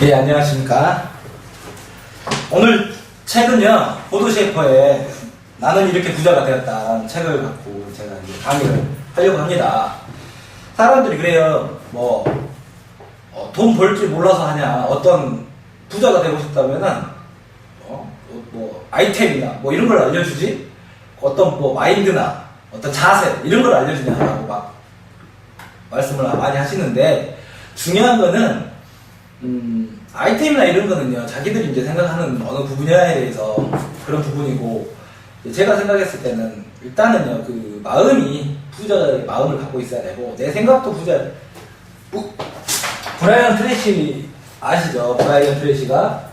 예, 안녕하십니까. 오늘 책은요, 보드셰퍼의 나는 이렇게 부자가 되었다는 책을 갖고 제가 이제 강의를 하려고 합니다. 사람들이 그래요, 돈 벌 줄 몰라서 하냐, 어떤 부자가 되고 싶다면은, 아이템이나 이런 걸 알려주지, 어떤 마인드나 어떤 자세, 이런 걸 알려주냐라고 막 말씀을 많이 하시는데, 중요한 거는, 아이템이나 이런 거는요, 자기들이 이제 생각하는 어느 분야에 대해서 그런 부분이고, 제가 생각했을 때는, 일단은요, 그 마음이, 부자의 마음을 갖고 있어야 되고, 내 생각도 브라이언 트레이시 아시죠? 브라이언 트레이시가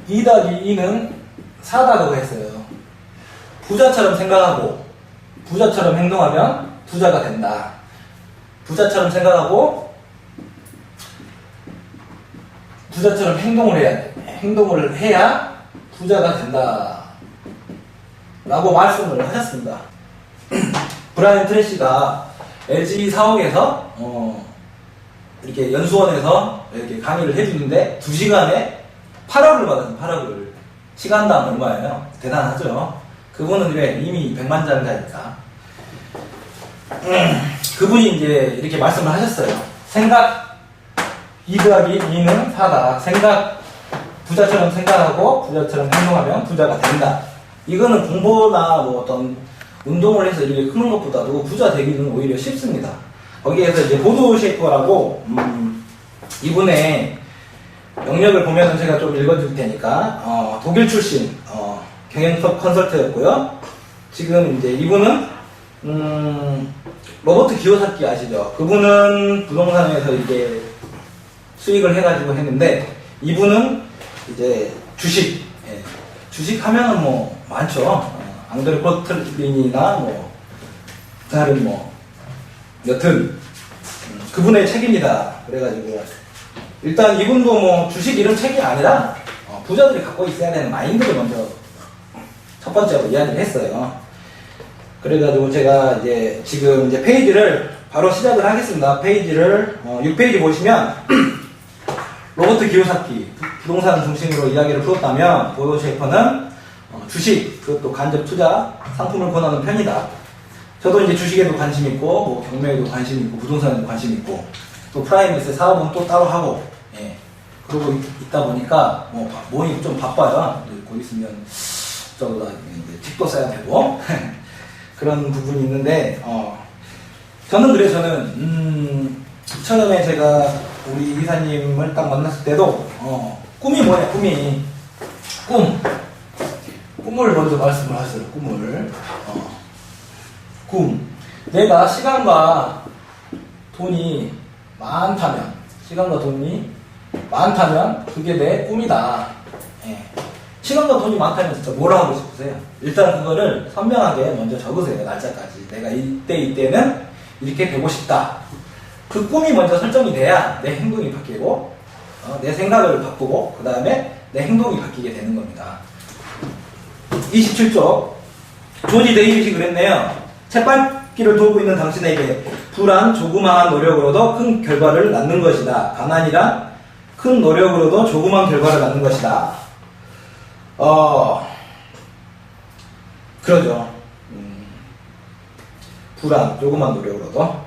2 더하기 2는 4다라고 했어요. 부자처럼 생각하고, 부자처럼 행동하면 부자가 된다. 부자처럼 생각하고, 부자처럼 행동을 해야 돼. 행동을 해야 부자가 된다. 라고 말씀을 하셨습니다. 브라이언 트레이시가 LG 사옥에서, 이렇게 연수원에서 이렇게 강의를 해주는데 2시간에 8억을 받았어요. 8억을. 시간당 얼마예요? 대단하죠? 그분은 왜? 이미 백만장자니까. 그분이 이제 이렇게 말씀을 하셨어요. 생각 2 더하기 2는 4다. 부자처럼 생각하고 부자처럼 행동하면 부자가 된다. 이거는 공부나 어떤 운동을 해서 이렇게 크는 것보다도 부자 되기는 오히려 쉽습니다. 거기에서 이제 보드셰퍼라고, 이분의 영역을 보면은 제가 좀 읽어줄 테니까, 독일 출신, 경영 컨설트였고요. 지금 이제 이분은, 로버트 기요사키 아시죠? 그분은 부동산에서 이제 수익을 해가지고 했는데, 이분은 이제 주식, 주식 하면은 많죠. 앙드레 코틀린이나 다른 여튼, 그분의 책입니다. 그래가지고, 일단 이분도 주식 이런 책이 아니라, 부자들이 갖고 있어야 되는 마인드를 먼저 첫 번째로 이야기를 했어요. 그래가지고 제가 지금 페이지를 바로 시작을 하겠습니다. 페이지를, 6페이지 보시면, 로버트 기요사키, 부동산 중심으로 이야기를 풀었다면, 보드셰퍼는 주식, 그것도 간접 투자, 상품을 권하는 편이다. 저도 이제 주식에도 관심 있고, 경매에도 관심 있고, 부동산에도 관심 있고, 또 프라이빗의 사업은 또 따로 하고, 그러고 있다 보니까, 몸이 좀 바빠요. 곧 있으면, 저보다 팁도 써야 되고, 그런 부분이 있는데, 저는 처음에 제가 우리 이사님을 딱 만났을 때도, 꿈이 뭐냐, 꿈을 먼저 말씀을 하세요, 꿈을. 내가 시간과 돈이 많다면, 그게 내 꿈이다. 시간과 돈이 많다면 진짜 뭘 하고 싶으세요? 일단 그거를 선명하게 먼저 적으세요, 날짜까지. 내가 이때는 이렇게 되고 싶다. 그 꿈이 먼저 설정이 돼야 내 행동이 바뀌고, 내 생각을 바꾸고, 그 다음에 내 행동이 바뀌게 되는 겁니다. 27쪽. 조지 데이빗이 그랬네요. 쳇바퀴를 돌고 있는 당신에게 불안, 조그마한 노력으로도 큰 결과를 낳는 것이다. 가난이란 큰 노력으로도 조그마한 결과를 낳는 것이다. 그러죠. 불안, 조그마한 노력으로도.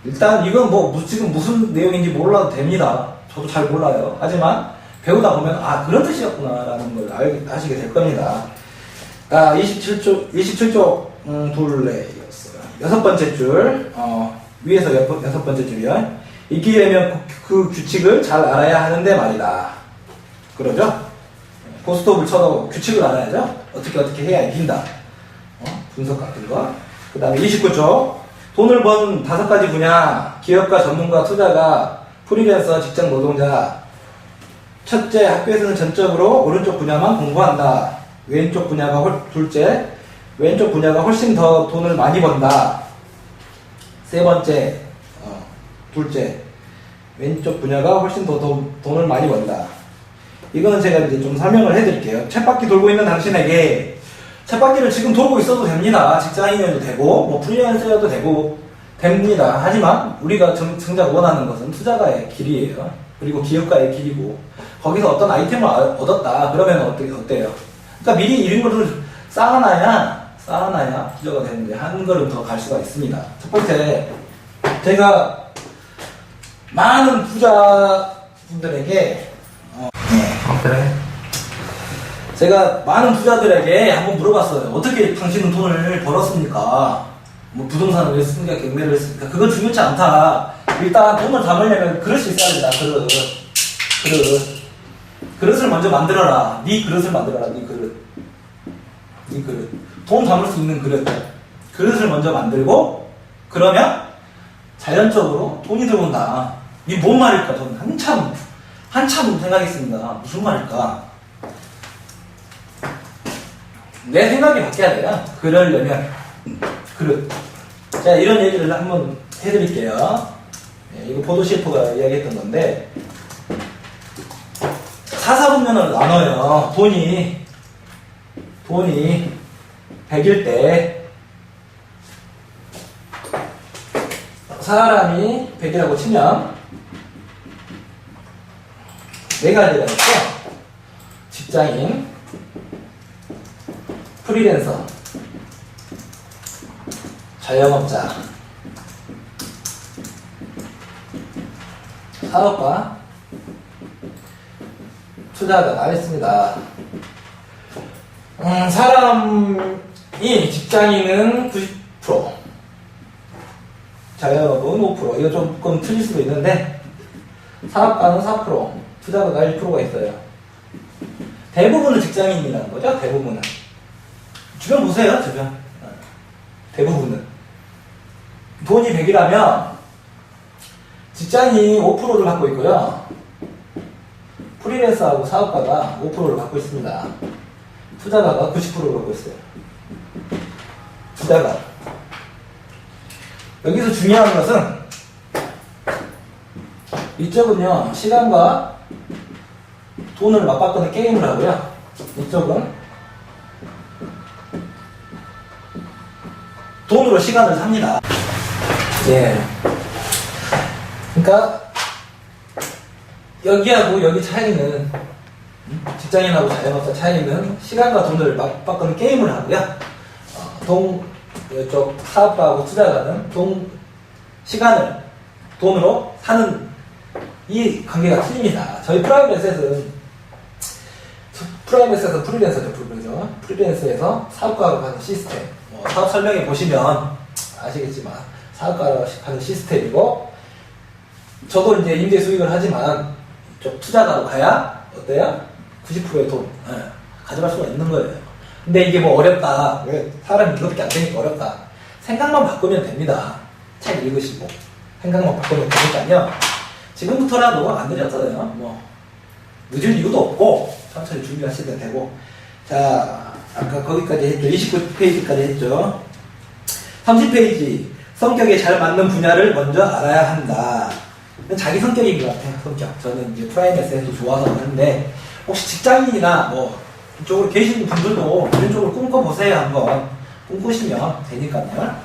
일단 이건 지금 무슨 내용인지 몰라도 됩니다. 저도 잘 몰라요. 하지만 배우다 보면 그런 뜻이었구나 라는 걸 아시게 될 겁니다. 27쪽 둘레였어요. 6번째 줄, 위에서 6번째 줄이요. 이기려면 그 규칙을 잘 알아야 하는데 말이다. 그러죠? 고스톱을 쳐도 규칙을 알아야죠? 어떻게 해야 이긴다. 분석 같은 거. 그 다음에 29쪽. 돈을 번 5가지 분야. 기업가, 전문가, 투자가, 프리랜서, 직장 노동자. 첫째, 학교에서는 전적으로 오른쪽 분야만 공부한다. 왼쪽 분야가 왼쪽 분야가 훨씬 더 돈을 많이 번다. 세 번째, 둘째, 왼쪽 분야가 훨씬 더 돈을 많이 번다. 이거는 제가 이제 좀 설명을 해드릴게요. 쳇바퀴 돌고 있는 당신에게, 쳇바퀴를 지금 돌고 있어도 됩니다. 직장인이어도 되고, 프리랜서여도 됩니다. 하지만 우리가 정작 원하는 것은 투자가의 길이에요. 그리고 기업가의 길이고, 거기서 어떤 아이템을 얻었다. 그러면 어때요? 그러니까 미리 이런 거를 쌓아놔야 부자가 되는데, 한 걸음 더 갈 수가 있습니다. 첫 번째, 제가 많은 부자분들에게, 그래. 제가 많은 부자들에게 한번 물어봤어요. 어떻게 당신은 돈을 벌었습니까? 뭐 부동산을 했습니까? 경매를 했습니까? 그건 중요치 않다. 일단 돈을 담으려면 그릇이 있어야 된다. 그릇을 먼저 만들어라. 네 그릇을 만들어라. 네 그릇. 돈 담을 수 있는 그릇을 먼저 만들고, 그러면 자연적으로 돈이 들어온다. 이게 뭔 말일까? 저는 한참 생각했습니다. 무슨 말일까? 내 생각이 바뀌어야 돼요. 그러려면 그릇. 자, 이런 얘기를 한번 해드릴게요. 이거 보도셰프가 이야기했던 건데, 사사분면을 나눠요. 돈이 100일 때, 사람이 100이라고 치면 4가지가 있죠. 직장인, 프리랜서, 자영업자, 사업가, 투자자가 있습니다. 사람이, 직장인은 90%, 자영업은 5%. 이거 조금 틀릴 수도 있는데, 사업가는 4%, 투자자가 1%가 있어요. 대부분은 직장인이라는 거죠. 대부분은. 주변 보세요. 주변. 대부분은. 돈이 100이라면 직장인이 5%를 갖고 있고요. 프리랜서하고 사업가가 5%를 갖고 있습니다. 투자가가 90%를 갖고 있어요. 투자가. 여기서 중요한 것은, 이쪽은요, 시간과 돈을 맞바꾸는 게임을 하고요. 이쪽은 돈으로 시간을 삽니다. 예. 그러니까 여기하고 여기 차이는, 직장인하고 자영업자 차이는 시간과 돈을 맞바꾸는 게임을 하고요. 이쪽 사업가하고 투자가는 시간을 돈으로 사는 이 관계가 틀립니다. 저희 프라임에셋은 프리랜서죠. 프리랜서에서 사업가로 하는 시스템. 사업 설명에 보시면 아시겠지만 사업가로 하는 시스템이고, 저도 이제 임대 수익을 하지만 좀 투자가로 가야 어때요? 90%의 돈 가져갈 수가 있는 거예요. 근데 이게 뭐 어렵다. 왜? 사람이 이것밖에 안 되니까 어렵다. 생각만 바꾸면 됩니다. 책 읽으시고 생각만 바꾸면 되니까요. 지금부터라도 안 늦었어요. 뭐 늦을 이유도 없고 천천히 준비하시면 되고. 자, 아까 거기까지 했죠. 29페이지까지 했죠. 30페이지. 성격에 잘 맞는 분야를 먼저 알아야 한다. 자기 성격인 것 같아요. 성격. 저는 이제 프라임에셋이 좋아서 하는데, 혹시 직장인이나 뭐 이쪽으로 계시는 분들도 이런 쪽으로 꿈꿔보세요. 한번 꿈꾸시면 되니까요.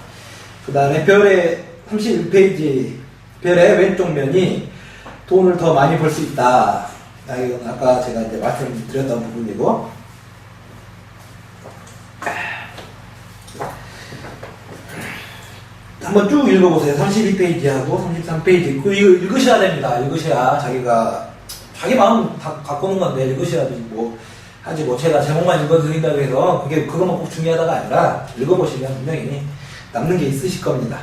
그 다음에 별의 31페이지. 별의 왼쪽 면이 돈을 더 많이 벌 수 있다. 이건 아까 제가 이제 말씀드렸던 부분이고, 한번 쭉 읽어보세요. 32페이지하고 33페이지. 이거 읽으셔야 됩니다. 읽으셔야 자기 마음 다 갖고 오는 건데, 읽으셔야지 하지 제가 제목만 읽어드린다고 해서 그것만 꼭 중요하다가 아니라, 읽어보시면 분명히 남는 게 있으실 겁니다.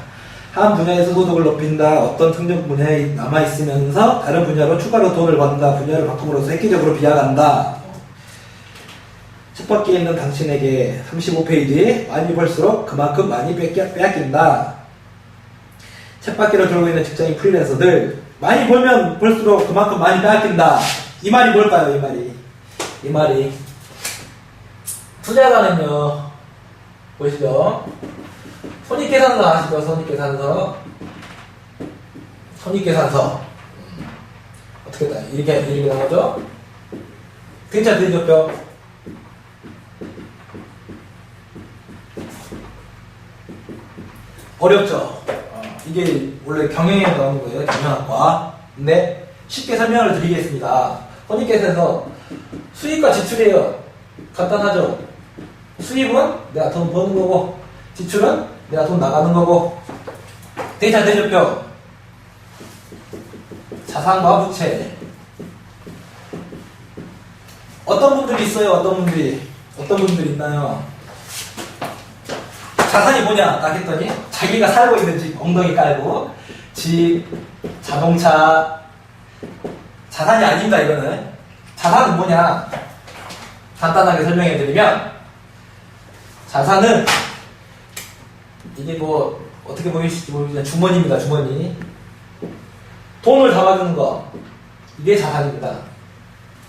한 분야에서 소득을 높인다. 어떤 특정 분야에 남아있으면서 다른 분야로 추가로 돈을 번다. 분야를 바꿈으로써 획기적으로 비약한다. 쳇바퀴에 있는 당신에게 35페이지. 많이 벌수록 그만큼 많이 빼앗긴다. 쳇바퀴를 돌고 있는 직장인 프리랜서들, 많이 벌면 벌수록 그만큼 많이 빼앗긴다. 이 말이 뭘까요? 이 말이 투자가는요, 보시죠. 손익계산서 아시죠? 손익계산서. 어떻게 다 이렇게 나오죠? 괜찮으셨죠? 어렵죠? 이게 원래 경영에 나오는 거예요. 경영학과. 근데 쉽게 설명을 드리겠습니다. 손익계산서 수입과 지출이에요. 간단하죠? 수입은 내가 돈 버는 거고, 지출은 내가 돈 나가는 거고. 되게 잘 되셨죠? 자산과 부채. 어떤 분들이 있어요? 어떤 분들이 있나요? 자산이 뭐냐? 딱 했더니 자기가 살고 있는 집 엉덩이 깔고 집, 자동차. 자산이 아닙니다. 이거는. 자산은 뭐냐? 간단하게 설명해드리면 자산은 이게 뭐 어떻게 보이실지 모르겠지만 주머니입니다. 주머니. 돈을 담아주는 거, 이게 자산입니다.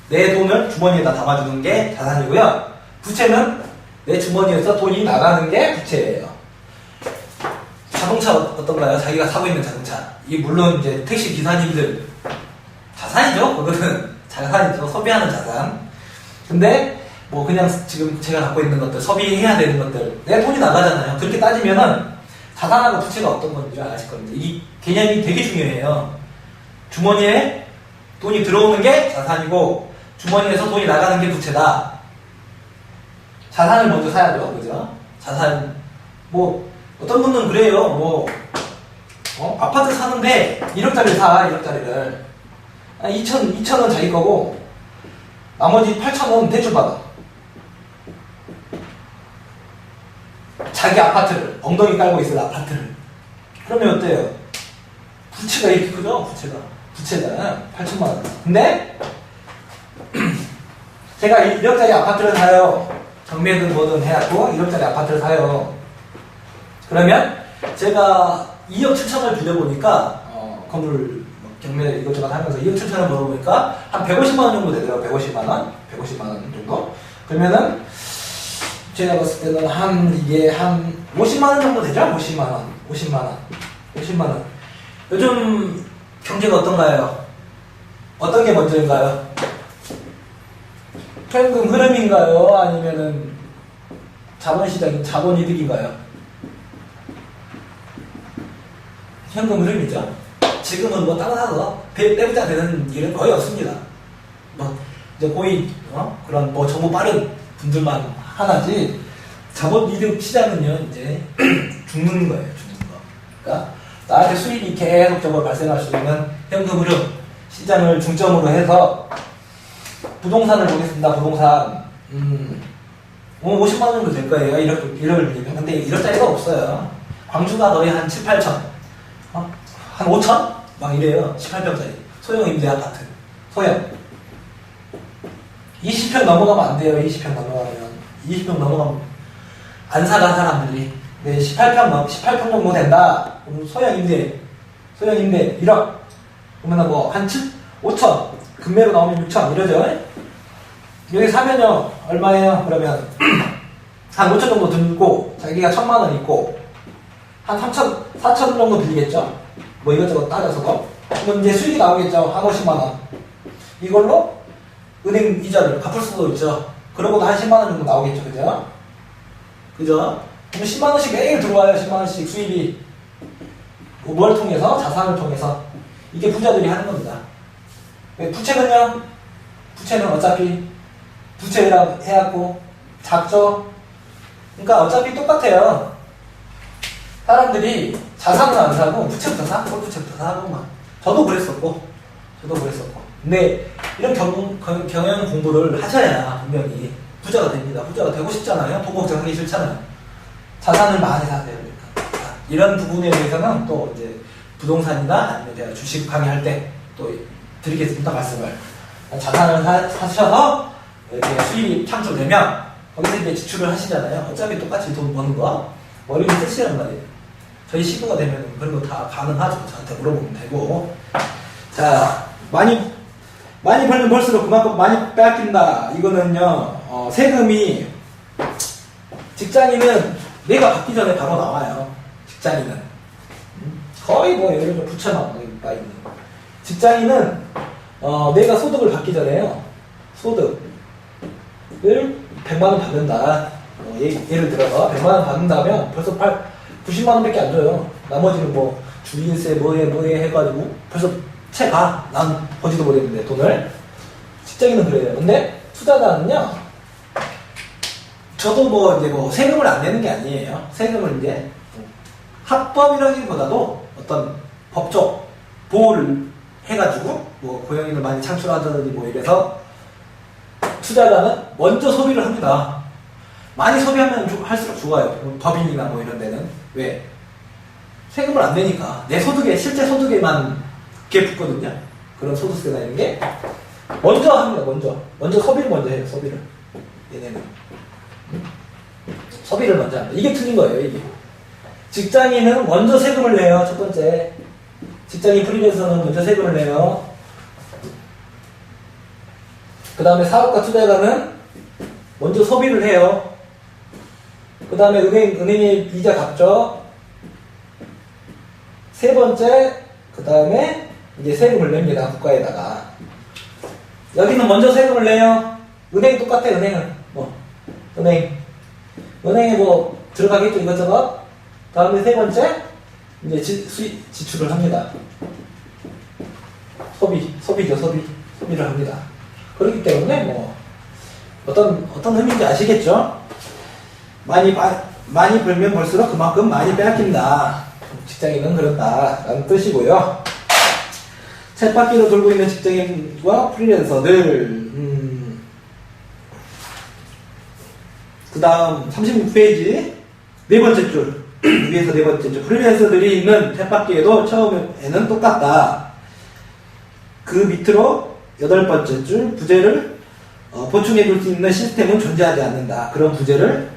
내 돈을 주머니에다 담아주는 게 자산이고요. 부채는 내 주머니에서 돈이 나가는 게 부채예요. 자동차 어떤가요? 자기가 타고 있는 자동차. 이게 물론 이제 택시 기사님들 자산이죠. 그거는 자산이죠. 소비하는 자산. 근데 뭐 그냥 지금 제가 갖고 있는 것들, 소비해야 되는 것들, 내 돈이 나가잖아요. 그렇게 따지면은 자산하고 부채가 어떤 건지 아실 겁니다. 이 개념이 되게 중요해요. 주머니에 돈이 들어오는 게 자산이고 주머니에서 돈이 나가는 게 부채다. 자산을 먼저 사야죠. 그죠? 자산. 뭐 어떤 분은 그래요. 뭐 아파트 사는데 1억짜리를 사. 1억짜리를 2천은 자기 거고 나머지 8천은 대출받아. 자기 아파트를, 엉덩이 깔고 있을 아파트를. 그러면 어때요? 부채가 이렇게 크죠? 부채가 8천만 원. 근데 제가 1억짜리 아파트를 사요. 경매든 뭐든 해갖고 1억짜리 아파트를 사요. 그러면 제가 2억 7천을 빌려보니까 건물 경매 이것저것 하면서 2억 7천을 벌어보니까 한 150만 원 정도 되더라고요. 150만 원 정도. 그러면은 제가 봤을 때는 이게 한 50만 원 정도 되죠? 50만 원. 요즘 경제가 어떤가요? 어떤 게 먼저인가요? 현금 흐름인가요? 아니면은 자본시장인 자본이득인가요? 현금 흐름이죠. 지금은 뭐 따라서 빼부자 되는 일은 거의 없습니다. 뭐 이제 거의 그런 뭐 정보 빠른 분들만 하나지 자본이득 시장은요 이제 죽는 거예요. 그러니까 나한테 수익이 계속적으로 발생할 수 있는 현금 흐름 시장을 중점으로 해서 부동산을 보겠습니다. 부동산 50만 원 정도 될 거예요. 1억 빌리면. 근데 1억짜리가 없어요. 광주가 거의 한 7, 8천 한 5천? 막 이래요. 18평짜리 소형 임대 아파트. 소형 20평 넘어가면 안 돼요. 20평 넘어가면 안 사간 사람들이. 네, 18평 정도 된다. 그럼 소형 임대 1억. 그러면 뭐 한 5천 금매로 나오면 6천 이러죠. 여기 사면요 얼마예요? 그러면 한 5천 정도 들고 자기가 1,000만 원 있고 한 3천 4천 정도 들리겠죠. 뭐 이것저것 따져서 그럼 이제 수익이 나오겠죠. 한 50만 원. 이걸로 은행 이자를 갚을 수도 있죠. 그러고도 한 10만 원 정도 나오겠죠. 그죠? 그럼 10만 원씩 매일 들어와요. 10만 원씩 수입이. 뭘 통해서? 자산을 통해서. 이게 부자들이 하는 겁니다. 부채는요? 부채는 어차피 부채라고 해갖고 작죠? 그러니까 어차피 똑같아요. 사람들이 자산을 안 사고 부채부터 사고 막. 저도 그랬었고. 근데 이런 경영 공부를 하셔야 분명히 부자가 됩니다. 부자가 되고 싶잖아요. 돈 걱정하기 싫잖아요. 자산을 많이 사세요. 그러니까. 이런 부분에 대해서는 또 이제 부동산이나 아니면 제가 주식 강의할 때 또 드리겠습니다. 말씀을. 자산을 사셔서 이렇게 수입이 창출되면 거기서 이제 지출을 하시잖아요. 어차피 똑같이 돈 버는 거 머리를 쓰시란 말이에요. 저희 시부가 되면 그런 거 다 가능하죠. 저한테 물어보면 되고. 자, 많이 벌면 벌수록 그만큼 많이 빼앗긴다. 이거는요, 세금이 직장인은 내가 받기 전에 바로 나와요. 직장인은 거의 뭐 예를 들어 부채만 가 있는. 직장인은 내가 소득을 받기 전에요. 소득을 100만 원 받는다. 예를 들어서 100만 원 받는다면 벌써 90만 원밖에 안 줘요. 나머지는 뭐 주인세 뭐해 해가지고 벌써 채 가. 난 보지도 못했는데 돈을. 직장인은 그래요. 근데 투자자는요. 저도 뭐 이제 뭐 세금을 안 내는 게 아니에요. 세금을 이제 합법이라기보다도 어떤 법적 보호를 해가지고 뭐 고용인을 많이 창출하든지 뭐 이래서 투자자는 먼저 소비를 합니다. 많이 소비하면 할수록 좋아요. 법인이나 뭐 이런 데는. 왜? 세금을 안 내니까. 내 소득에, 실제 소득에만 그게 붙거든요. 그런 소득세나 이런 게. 먼저 합니다, 먼저. 먼저 소비를 먼저 해요, 소비를. 얘네는. 소비를 먼저 합니다. 이게 틀린 거예요, 이게. 직장인은 먼저 세금을 내요, 첫 번째. 직장인 프리랜서는 먼저 세금을 내요. 그 다음에 사업가 투자자는 먼저 소비를 해요. 그 다음에 은행에 이자 갚죠. 세 번째, 그 다음에 이제 세금을 냅니다. 국가에다가. 여기는 먼저 세금을 내요. 은행 똑같아, 은행은. 뭐, 은행에 뭐, 들어가겠죠, 이것저것. 다음에 세 번째, 이제 수익 지출을 합니다. 소비죠, 소비를 합니다. 그렇기 때문에 뭐, 어떤 의미인지 아시겠죠? 많이 벌면 벌수록 그만큼 많이 빼앗긴다. 직장인은 그렇다라는 뜻이고요. 쳇바퀴로 돌고 있는 직장인과 프리랜서들. 그 다음 36페이지 네 번째 줄 위에서 네 번째 줄 프리랜서들이 있는 쳇바퀴에도 처음에는 똑같다. 그 밑으로 여덟 번째 줄 부재를 보충해 줄 수 있는 시스템은 존재하지 않는다. 그런 부재를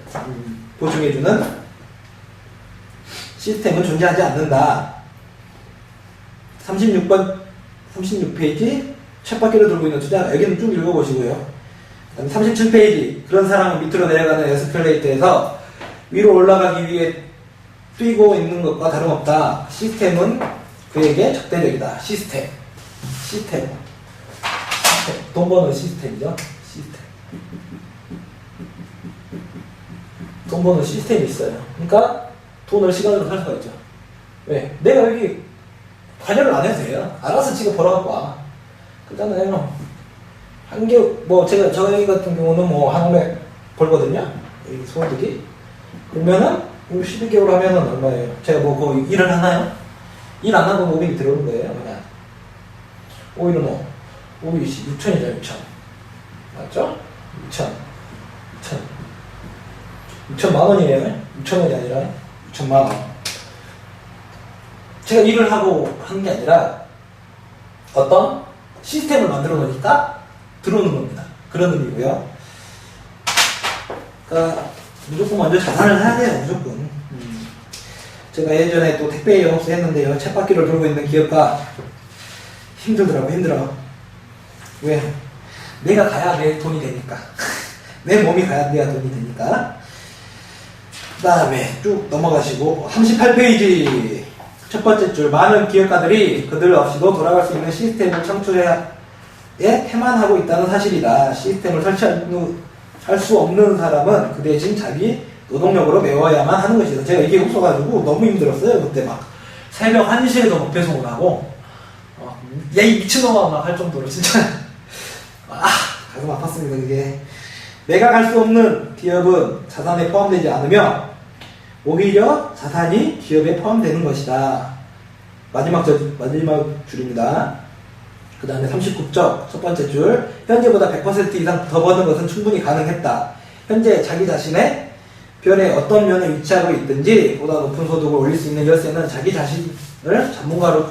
보충해 주는 시스템은 존재하지 않는다. 36페이지 쳇바퀴를 돌고 있는 투자. 여기는 쭉 읽어보시고요. 37페이지 그런 사람은 밑으로 내려가는 에스컬레이터에서 위로 올라가기 위해 뛰고 있는 것과 다름없다. 시스템은 그에게 적대적이다. 시스템. 돈 버는 시스템이죠. 돈 버는 시스템이 있어요. 그러니까 돈을 시간으로 살 수가 있죠. 왜? 내가 여기 관여를 안 해도 돼요. 알아서 지금 벌어갖고 와. 그렇잖아요. 저희 같은 경우는 뭐 한 500 벌거든요. 여기 소득이. 그러면은 12개월 하면은 얼마예요? 제가 뭐 일을 하나요? 일 안 하고 500이 들어오는 거예요. 그냥. 오히려 뭐 6천이죠, 6천. 맞죠? 6천만 원이에요. 6천원이 아니라 6천만 원. 제가 일을 하고 하는 게 아니라 어떤 시스템을 만들어 놓으니까 들어오는 겁니다. 그런 의미고요. 그러니까 무조건 먼저 자산을 사야 돼요. 무조건. 제가 예전에 또 택배 영업소 했는데요. 쳇바퀴를 돌고 있는 기업가 힘들어. 왜? 내가 가야 내 돈이 되니까. 내 몸이 가야 내가 돈이 되니까. 그 다음에 쭉 넘어가시고 38페이지 첫 번째 줄. 많은 기업가들이 그들 없이도 돌아갈 수 있는 시스템을 창출해 태만하고 있다는 사실이다. 시스템을 설치할 수 없는 사람은 그 대신 자기 노동력으로 메워야만 하는 것이다. 제가 이게 없어가지고 너무 힘들었어요. 그때 막 새벽 1시에도 막 배송을 하고 야 이 미친놈아 막 할 정도로 진짜 가슴 아팠습니다. 그게 내가 갈 수 없는 기업은 자산에 포함되지 않으며 오히려 자산이 기업에 포함되는 것이다. 마지막 줄입니다. 그 다음에 39쪽 첫 번째 줄. 현재보다 100% 이상 더 버는 것은 충분히 가능했다. 현재 자기 자신의 별의 어떤 면에 위치하고 있든지 보다 높은 소득을 올릴 수 있는 열쇠는 자기 자신을 전문가로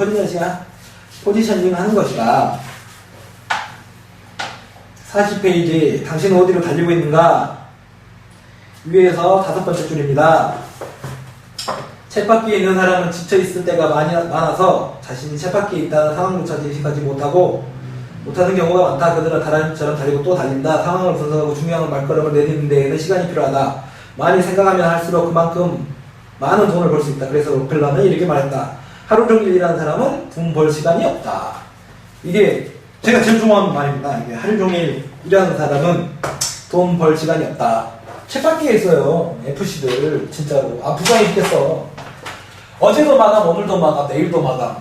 포지셔닝 하는 것이다. 40페이지 당신은 어디로 달리고 있는가? 위에서 다섯 번째 줄입니다. 쳇바퀴에 있는 사람은 지쳐있을 때가 많아서 자신이 쳇바퀴에 있다는 상황조차 인식하지 못하는 경우가 많다. 그들은 다람쥐처럼 달리고 또 달린다. 상황을 분석하고 중요한 말걸음을 내리는 데에는 시간이 필요하다. 많이 생각하면 할수록 그만큼 많은 돈을 벌 수 있다. 그래서 록펠러는 이렇게 말했다. 하루 종일 일하는 사람은 돈 벌 시간이 없다. 이게 제가 제일 좋아하는 말입니다. 이게 하루 종일 일하는 사람은 돈 벌 시간이 없다. 쳇바퀴에 있어요. FC들 진짜로. 불쌍해 죽겠어. 어제도 마감, 오늘도 마감, 내일도 마감.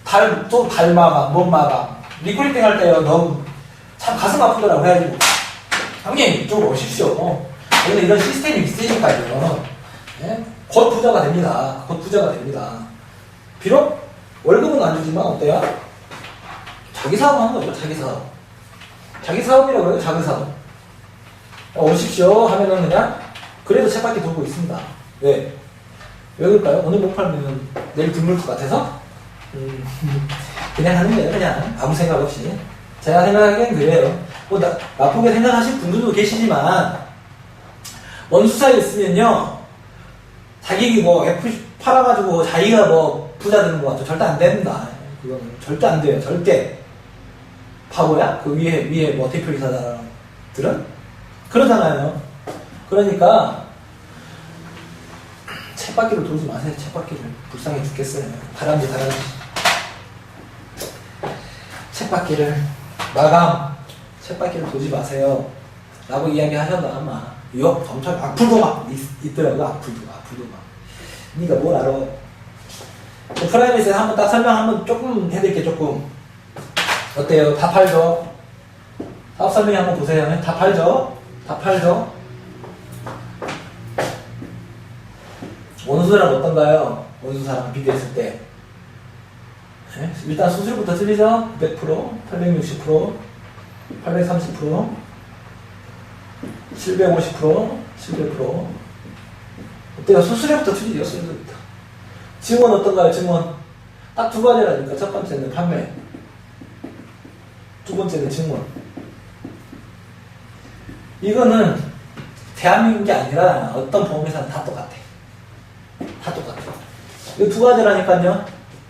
다 또 발마감, 몸마감. 리크루팅 할 때요, 너무 참 가슴 아프더라고 해가지고. 형님, 이쪽으로 오십시오. 여기는 이런 시스템이 있으니까요. 예? 곧 부자가 됩니다. 곧 부자가 됩니다. 비록 월급은 안 주지만 어때요? 자기 사업 하는 거죠, 자기 사업. 자기 사업이라고 해요, 자기 사업. 오십시오 하면은 그냥, 그래도 쳇바퀴 돌고 있습니다. 왜? 왜 그럴까요? 오늘 못 팔면 내일 굶을 것 같아서? 그냥 하는 거예요, 그냥. 아무 생각 없이. 제가 생각하기엔 그래요. 뭐, 나쁘게 생각하실 분들도 계시지만, 원수사에 있으면요, 자기 뭐, FC 팔아가지고 자기가 뭐, 부자 되는 것 같죠. 절대 안 됩니다. 그거는 절대 안 돼요, 절대. 바보야? 그 위에 뭐, 대표이사들은? 그러잖아요. 그러니까, 쳇바퀴를 돌지 마세요, 쳇바퀴를. 불쌍해 죽겠어요. 다람쥐. 쳇바퀴를, 마감, 쳇바퀴를 돌지 마세요. 라고 이야기 하셔도 아마, 유혹 엄청, 악플도 막 있더라고요, 악플도 막. 니가 뭘 알아. 프라이빗에 한번 딱 설명 한번 조금 해드릴게요, 조금. 어때요? 다 팔죠? 사업 설명회 한번 보세요. 다 팔죠? 원수사랑 어떤가요? 원수사랑 비교했을 때. 네? 일단 수수료부터 틀리죠? 900%, 860%, 830%, 750%, 700%. 어때요? 수수료부터 틀리죠? 수수료부터. 증원 어떤가요? 증원. 딱 두 가지라니까. 첫 번째는 판매. 두 번째는 증원. 이거는 대한민국이 아니라 어떤 보험회사는 다 똑같아. 이 두 가지라니까요.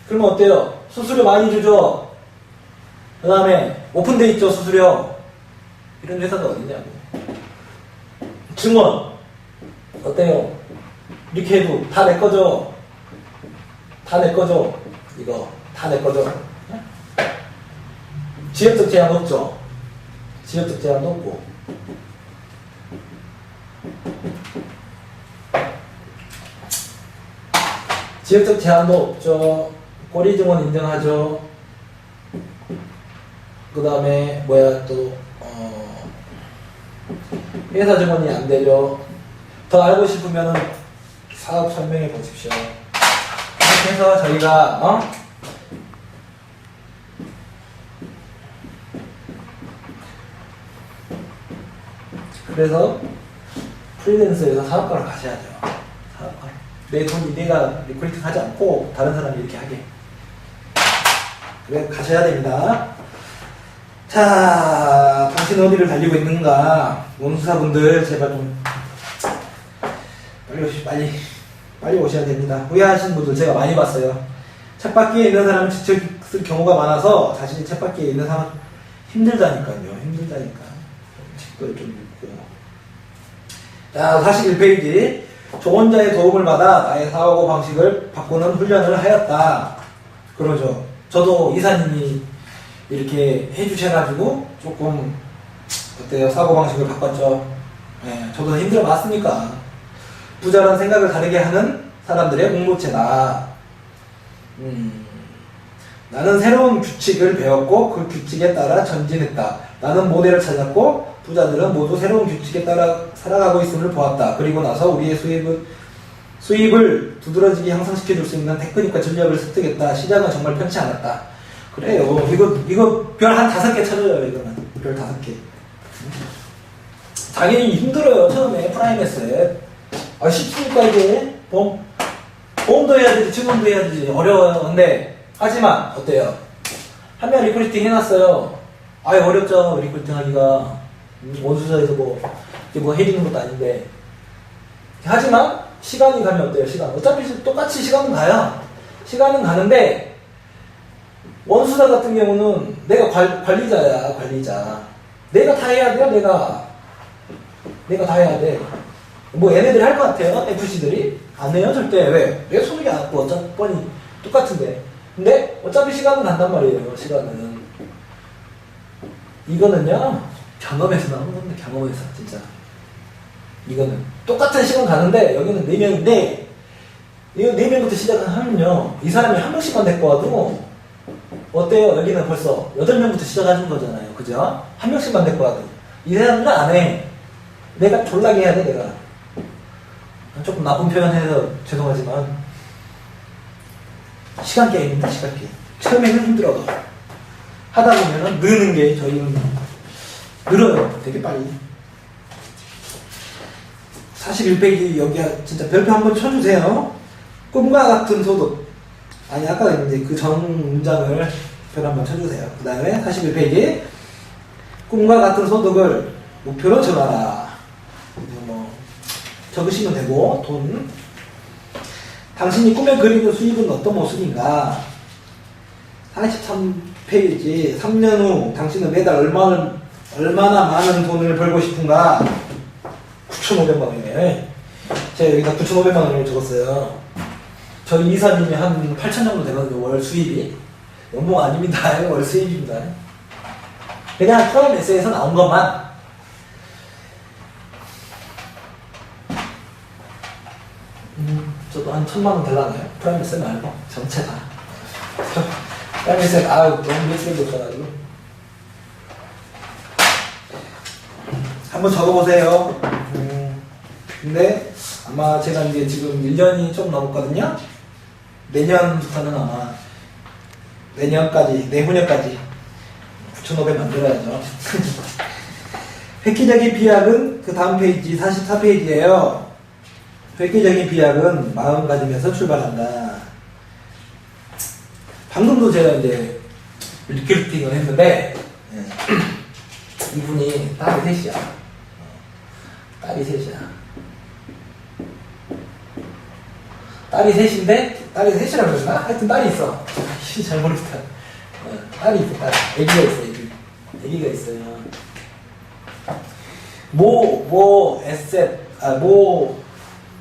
그러면 어때요? 수수료 많이 주죠? 그 다음에 오픈돼 있죠, 수수료. 이런 회사가 어딨냐고. 증원. 어때요? 이렇게 해도 다 내 거죠? 이거. 다 내 거죠? 지역적 제한 없죠? 지역적 제한도 없고. 지역적 제한도 없죠. 꼬리 증원 인정하죠. 그 다음에 회사 증원이 안 되죠. 더 알고 싶으면은 사업 설명해 보십시오. 이렇게 해서 저희가 그래서 프리랜서에서 사업가를 가셔야죠. 사업가. 내 돈이 내가 리크루팅 하지 않고 다른 사람이 이렇게 하게. 그래 가셔야 됩니다. 자, 당신 어디를 달리고 있는가? 원수사분들 제발 좀 빨리 오셔야 됩니다. 후회하시는 분들 제가 많이 봤어요. 쳇바퀴에 있는 사람은 지쳐있을 경우가 많아서 자신이 쳇바퀴에 있는 사람 힘들다니까요. 책도 좀 읽고. 자, 41페이지. 조언자의 도움을 받아 나의 사고 방식을 바꾸는 훈련을 하였다. 그러죠. 저도 이사님이 이렇게 해주셔가지고 조금 어때요? 사고방식을 바꿨죠. 네, 저도 힘들어 봤으니까. 부자란 생각을 다르게 하는 사람들의 공로체다. 나는 새로운 규칙을 배웠고 그 규칙에 따라 전진했다. 나는 모델을 찾았고 부자들은 모두 새로운 규칙에 따라 살아가고 있음을 보았다. 그리고 나서 우리의 수입을 두드러지게 향상시켜줄 수 있는 테크닉과 전략을 습득했다. 시작은 정말 편치 않았다. 그래요. 이거 별 한 5개 쳐줘요. 이거는 별 5개. 자기는 힘들어요. 처음에 프라임에서에. 쉽습니까 이게? 보험도 해야 되지, 증권도 해야 되지. 어려운데 하지만 어때요? 한 명 리크루팅 해놨어요. 어렵죠. 리크루팅 하기가. 원수사에서 뭐 해주는 것도 아닌데. 하지만 시간이 가면 어때요? 시간. 어차피 똑같이 시간은 가요. 시간은 가는데 원수사 같은 경우는 내가 관리자야, 관리자. 내가 다 해야 돼요, 내가 다 해야 돼. 뭐 얘네들이 할 것 같아요, FC들이? 안 해요, 절대. 왜? 내 손이 안 왔고, 어차피 뻔히 똑같은데. 근데 어차피 시간은 간단 말이에요, 시간은. 이거는요, 경험에서 나오는 건데, 경험에서, 진짜. 이거는. 똑같은 시간 가는데, 여기는 4명인데, 이거 4명부터 시작을 하면요, 이 사람이 한 명씩만 데리고 와도, 어때요? 여기는 벌써 8명부터 시작하는 거잖아요. 그죠? 한 명씩만 데리고 와도. 이 사람들은 안 해. 내가 졸라게 해야 돼, 내가. 조금 나쁜 표현해서 죄송하지만. 시간 게임입니다, 시간 게임. 처음에는 힘들어도. 하다 보면은 느는 게 저희는 늘어요. 되게 빨리. 41페이지 여기 진짜 별표 한번 쳐주세요. 꿈과 같은 소득. 아니 아까 이제 그 전 문장을 별 한번 쳐주세요. 그 다음에 41페이지 꿈과 같은 소득을 목표로 정하라. 뭐 적으시면 되고 돈. 당신이 꿈에 그리는 수입은 어떤 모습인가? 43페이지 3년 후 당신은 매달 얼마나 많은 돈을 벌고 싶은가? 9,500만 원이네. 제가 여기다 9,500만 원을 적었어요. 저희 이사님이 한 8천 정도 되거든요. 월 수입이. 연봉 아닙니다. 월 수입입니다. 그냥 프라임 에세이에서 나온 것만. 저도 한 1,000만 원 될라나요? 프라임 에세이 말고 전체다. 프라임 에세이 너무 며칠 못가가지고 한번 적어보세요. 근데 아마 제가 이제 지금 1년이 좀 넘었거든요. 내년부터는 아마 내후년까지 9,500 만들어야죠. 획기적인 비약은 그 다음 페이지 44페이지예요. 획기적인 비약은 마음가짐에서 출발한다. 방금도 제가 이제 리크루팅을 했는데 이분이 딸이 셋이야. 딸이 셋이야. 딸이 셋인데, 딸이 셋이라고 그러나? 하여튼 딸이 있어. 잘 모르겠다. 딸이 있어, 딸. 애기가 있어, 애기가 있어요.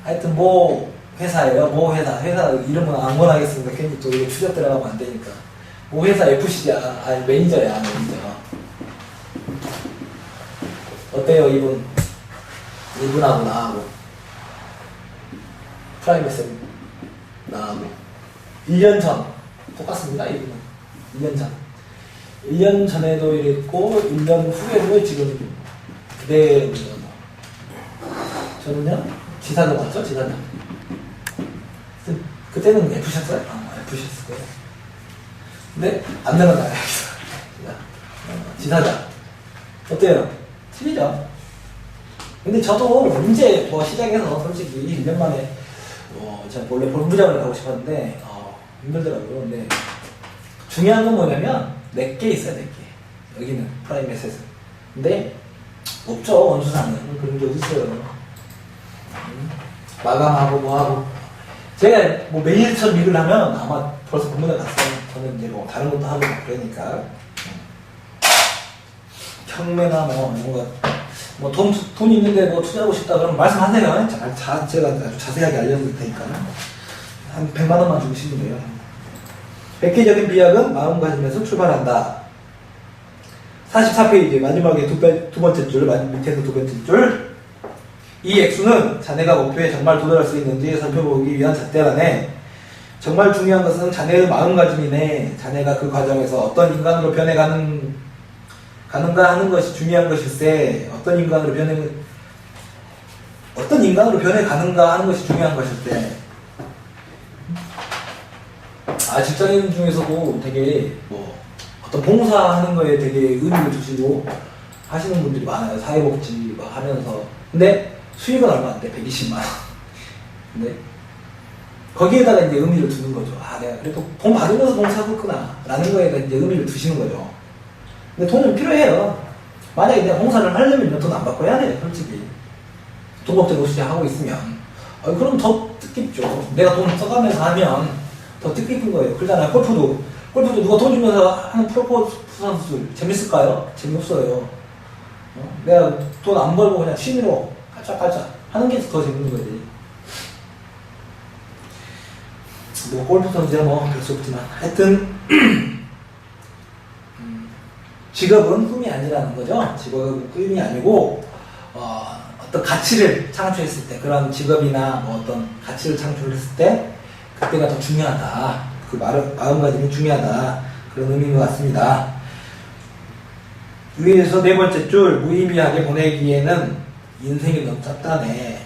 하여튼 회사예요. 회사 이름은 안 권하겠습니다. 괜히 또 이거 추적 들어가면 안 되니까. 회사 FC야. 매니저야, 매니저. 어때요, 이분하고 나하고. 프라이빗은 나하고 1년 전 똑같습니다. 이분은 1년 전 1년 전에도 이랬고 1년 후에도 지금 그대로입니다. 저는요 지사장 맞죠? 지사장 그때는 F셨어요? F셨을 거예요. 근데 안 내려가요. 지사장 어때요? 틀리죠? 근데 저도 이제 시작해서 솔직히 1년 만에 제가 원래 본부장을 가고 싶었는데 힘들더라고요. 근데 중요한 건 뭐냐면 4개 있어요. 4개. 여기는 프라임에서는. 근데 없죠. 원수사는. 그런 게 어딨어요. 마감하고 뭐하고. 제가 매일처럼 일을 하면 아마 벌써 본부장 갔어요. 저는 이제 다른 것도 하고 그러니까. 경매나 돈 있는데 투자하고 싶다 그러면 말씀하세요. 제가 아주 자세하게 알려드릴 테니까. 한 100만 원만 주시면 돼요. 획기적인 비약은 마음가짐에서 출발한다. 44페이지 마지막에 두 번째 줄, 밑에서 두 번째 줄. 이 액수는 자네가 목표에 정말 도달할 수 있는지 살펴보기 위한 잣대라네. 정말 중요한 것은 자네의 마음가짐이네. 자네가 그 과정에서 어떤 인간으로 변해가는가 하는 것이 중요한 것일세. 어떤 인간으로 변해가는가 하는 것이 중요한 것일세. 직장인 중에서도 되게 어떤 봉사하는 거에 되게 의미를 두시고 하시는 분들이 많아요. 사회복지 하면서. 근데 수익은 얼마 안 돼. 120만 원. 근데 거기에다가 이제 의미를 두는 거죠. 내가 그래도 돈 받으면서 봉사하고 있구나 라는 거에다 이제 의미를 두시는 거죠. 근데 돈은 필요해요. 만약에 내가 봉사를 하려면 돈 안 받고 해야 돼요. 솔직히 도덕적 노출이 하고 있으면 그럼 더 뜻깊죠. 내가 돈 써가면서 하면 더 뜻깊은 거예요. 그러잖아요. 골프도 누가 돈 주면서 하는 프로포즈 선수들 재밌을까요? 재미없어요. 내가 돈 안 벌고 그냥 취미로 깔짝깔짝 하는 게 더 재밌는 거지. 골프 선수야 별 수 없지만 하여튼 직업은 꿈이 아니라는 거죠. 직업은 꿈이 아니고 어떤 가치를 창출했을 때, 그런 직업이나 어떤 가치를 창출했을 때 그때가 더 중요하다. 그 마음가짐이 중요하다. 그런 의미인 것 같습니다. 위에서 네 번째 줄, 무의미하게 보내기에는 인생이 너무 짧다네.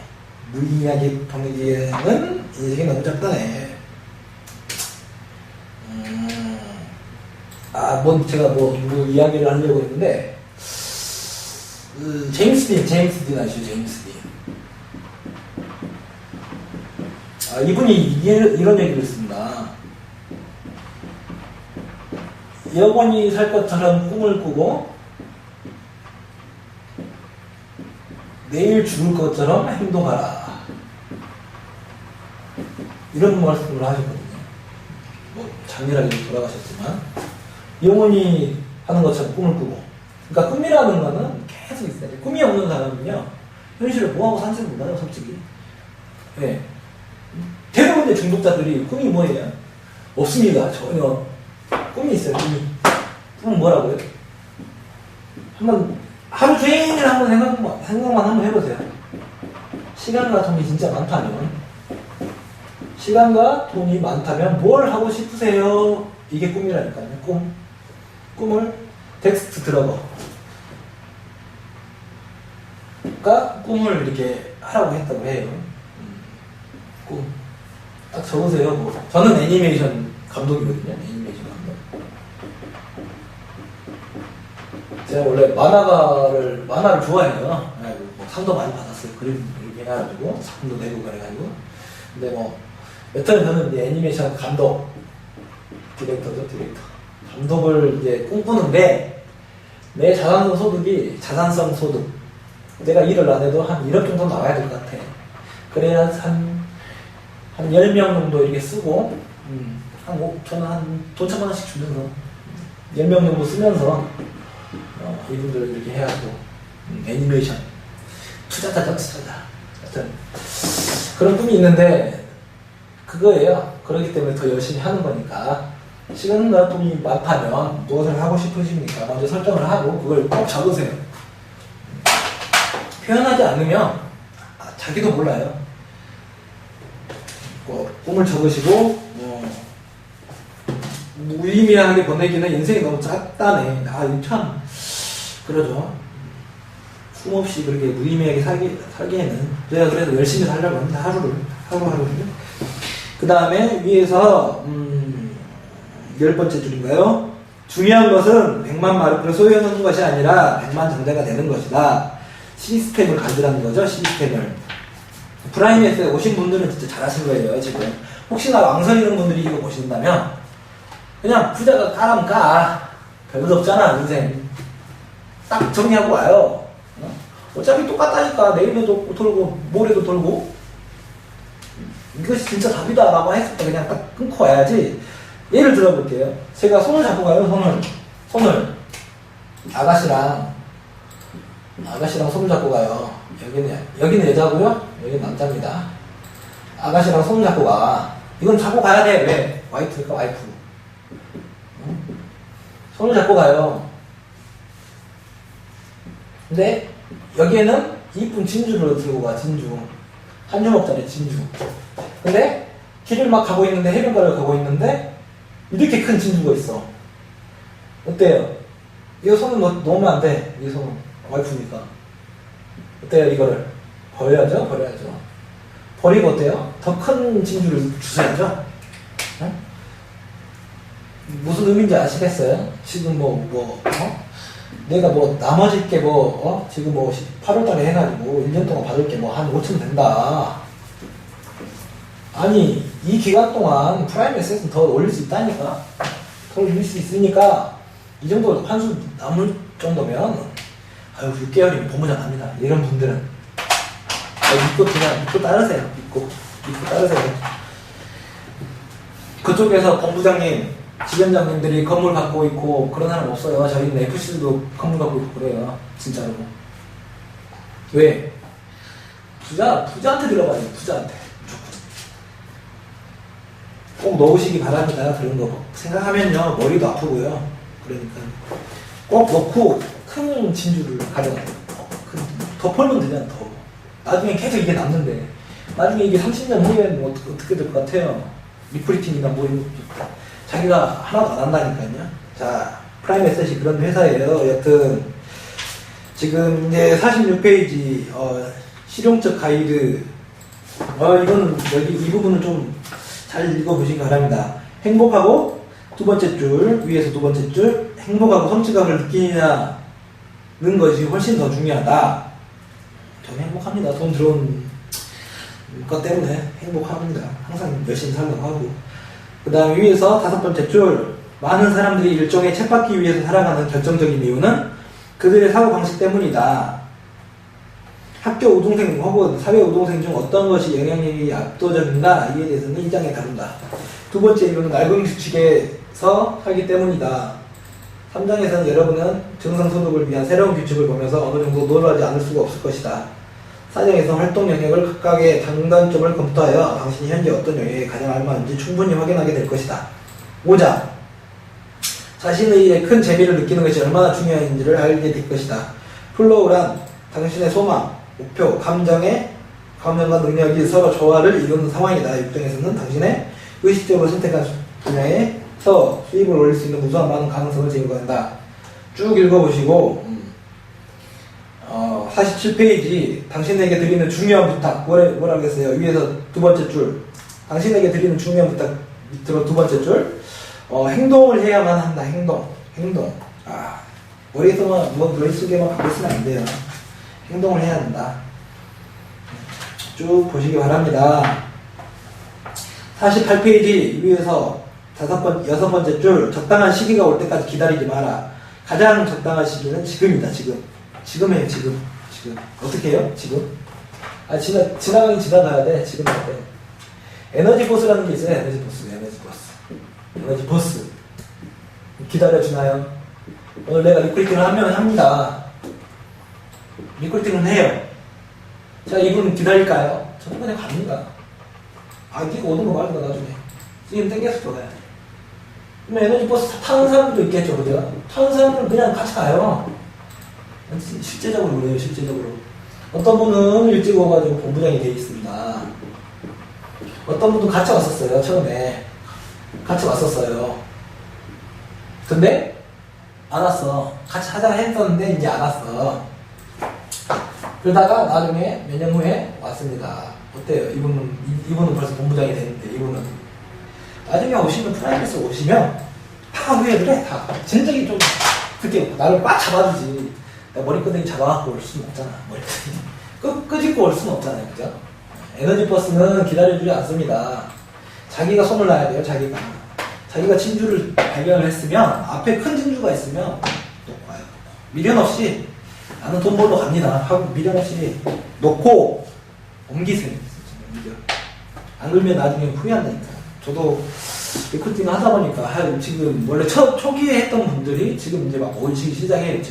무의미하게 보내기에는 인생이 너무 짧다네. 제가 이야기를 하려고 했는데, 제임스 딘 아시죠? 제임스 딘. 이분이 이런 얘기를 했습니다. 영원히 살 것처럼 꿈을 꾸고, 내일 죽을 것처럼 행동하라. 이런 말씀을 하셨거든요. 장렬하게 돌아가셨지만, 영원히 하는 것처럼 꿈을 꾸고. 그러니까 꿈이라는 거는 계속 있어요. 꿈이 없는 사람은요, 현실을 뭐하고 산지 몰라요, 솔직히. 네. 대부분의 중독자들이 꿈이 뭐예요? 없습니다, 전혀. 꿈이 있어요, 꿈이. 꿈은 뭐라고요? 하루 종일 한번 생각만 한번 해보세요. 시간과 돈이 진짜 많다면, 뭘 하고 싶으세요? 이게 꿈이라니까요. 꿈을 텍스트 들어봐. 그러니까 꿈을 이렇게 하라고 했다고 해요. 꿈. 딱 적으세요. 저는 애니메이션 감독이거든요. 애니메이션 감독. 제가 원래 만화를 좋아해요. 상도 많이 받았어요. 그림 이렇게 해가지고 상도 내고 그래가지고. 근데 여튼 저는 이제 애니메이션 감독, 디렉터죠. 감독을 이제 꿈꾸는데, 내 자산성 소득. 내가 일을 안 해도 한 1억 정도 나와야 될 것 같아. 그래야 한 10명 정도 이렇게 쓰고, 저는 한 도천 원씩 주면서, 10명 정도 쓰면서, 이분들 이렇게 해가지고, 애니메이션. 투자자죠, 투자자. 하여튼, 그런 꿈이 있는데, 그거예요. 그렇기 때문에 더 열심히 하는 거니까. 시간과 돈이 많다면 무엇을 하고 싶으십니까? 먼저 설정을 하고 그걸 꼭 적으세요. 표현하지 않으면 자기도 몰라요. 꿈을 적으시고 무의미하게 보내기는 인생이 너무 짧다네. 참 그러죠. 숨없이 그렇게 무의미하게 살기에는 제가 그래서 열심히 살려고 합니다. 하루하루를. 그 다음에 위에서 10번째 줄인가요? 중요한 것은 100만 마르크를 소유하는 것이 아니라 100만 장자가 되는 것이다. 시스템을 가지라는 거죠. 시스템을. 프라임에스에 오신 분들은 진짜 잘하신 거예요. 지금 혹시나 망설이는 분들이 이거 보신다면 그냥 부자가 까라면 까. 별것 없잖아 인생. 딱 정리하고 와요. 어차피 똑같다니까. 내일도 돌고 모레도 돌고. 이것이 진짜 답이다 라고 했을 때 그냥 딱 끊고 와야지. 예를 들어볼게요. 제가 손을 잡고 가요. 손을 아가씨랑 손을 잡고 가요. 여기는 여자고요. 여기는 남자입니다. 아가씨랑 손을 잡고 가. 이건 잡고 가야 돼. 왜? 와이프니까 와이프. 손을 잡고 가요. 근데 여기에는 이쁜 진주를 들고 가. 진주. 한 주먹짜리 진주. 근데 길을 막 가고 있는데, 해변가를 가고 있는데 이렇게 큰 진주가 있어. 어때요? 이거 손은 놓으면 안 돼. 이 손은 와이프니까. 어때요? 이거를 버려야죠. 버리고 어때요? 더 큰 진주를 주셔야죠. 응? 무슨 의미인지 아시겠어요? 지금 내가 나머지 게 지금 8월달에 해가지고 1년 동안 받을 게 한 5천 된다. 아니, 이 기간 동안 프라임에스에서는 더 올릴 수 있다니까. 더 올릴 수 있으니까, 이 정도 환수 남을 정도면, 6개월이면 본부장 갑니다. 이런 분들은. 믿고 따르세요. 믿고 따르세요. 그쪽에서 본부장님, 지점장님들이 건물 갖고 있고, 그런 사람 없어요. 저희는 FC도 건물 갖고 있고 그래요. 진짜로. 왜? 부자한테 들어가요. 부자한테. 꼭 넣으시기 바랍니다. 그런 거 생각하면요 머리도 아프고요. 그러니까 꼭 넣고 큰 진주를 가져가요. 더 벌면 되잖아. 더 나중에 계속 이게 남는데 나중에 이게 30년 후에는 어떻게 될 것 같아요? 리프리팅이나 이런 것도 자기가 하나도 안 한다니까요. 자, 프라임 에셋이 그런 회사예요. 여튼 지금 이제 46페이지 실용적 가이드 이거는 여기 이 부분은 좀 잘 읽어보시기 바랍니다. 행복하고 두 번째 줄 위에서 두 번째 줄 행복하고 성취감을 느끼냐는 것이 훨씬 더 중요하다. 저는 행복합니다. 돈 들어온 것 때문에 행복합니다. 항상 열심히 살려고 하고. 그 다음 위에서 다섯 번째 줄 많은 사람들이 일종의 쳇바퀴 위에서 살아가는 결정적인 이유는 그들의 사고방식 때문이다. 학교 우등생 혹은 사회 우등생 중 어떤 것이 영향력이 압도적인가 이에 대해서는 1장에 다룬다. 두 번째 이유는 낡은 규칙에서 살기 때문이다. 3장에서는 여러분은 정상소득을 위한 새로운 규칙을 보면서 어느 정도 노력하지 않을 수가 없을 것이다. 4장에서 활동 영역을 각각의 장단점을 검토하여 당신이 현재 어떤 영역에 가장 알맞은지 충분히 확인하게 될 것이다. 5장 자신의 일에 큰 재미를 느끼는 것이 얼마나 중요한지를 알게 될 것이다. 플로우란 당신의 소망, 목표, 감정과 능력이 서로 조화를 이루는 상황이다. 6장에서는 당신의 의식적으로 선택한 분야에서 수입을 올릴 수 있는 무수한 많은 가능성을 제공한다. 쭉 읽어보시고 47페이지 당신에게 드리는 중요한 부탁 뭐라고 했어요? 위에서 두 번째 줄 당신에게 드리는 중요한 부탁 밑으로 두 번째 줄 행동을 해야만 한다. 행동 머릿속에만 갖고 있으면 안 돼요. 행동을 해야 한다. 쭉 보시기 바랍니다. 48페이지 위에서 여섯 번째 줄 적당한 시기가 올 때까지 기다리지 마라. 가장 적당한 시기는 지금이다. 지금이에요. 지금 어떻게 해요? 지금 지나가긴 지나가야 돼. 지금 해야 돼. 에너지 보스라는 게 있어요. 에너지 보스 기다려주나요? 오늘 내가 리크루팅을 하면 합니다. 리크루팅은 해요. 자, 이분 기다릴까요? 저는 그냥 갑니다. 니가 오는 거 말고 나중에 지금 땡겨서 좋아요. 그러면 에너지 버스 타는 사람들도 있겠죠. 그죠? 타는 사람들은 그냥 같이 가요. 실제적으로 그래요. 실제적으로 어떤 분은 일찍 와가지고 본부장이 돼 있습니다. 어떤 분도 같이 왔었어요. 처음에 같이 왔었어요. 근데 안 왔어. 같이 하자 했었는데 이제 안 왔어. 그러다가 나중에 몇 년 후에 왔습니다. 어때요? 이분은 벌써 본부장이 됐는데 이분은 나중에 오시면 프라이빗에 오시면 다 후회를 해. 다 진작에 좀 그렇게 나를 꽉 잡아주지. 내가 머리끄댕이 잡아갖고 올 수는 없잖아. 머리끄댕이 끄집고 올 수는 없잖아요. 그죠? 에너지 버스는 기다려주지 않습니다. 자기가 손을 놔야 돼요. 자기가 진주를 발견을 했으면 앞에 큰 진주가 있으면 놓고 와요. 미련 없이 나는 돈 벌러 갑니다 하고 미련 없이 놓고 옮기세요. 안 그러면 나중에 후회한다니까. 저도 리크루팅을 하다 보니까 지금 원래 초기에 했던 분들이 지금 이제 막 오시기 시작해요.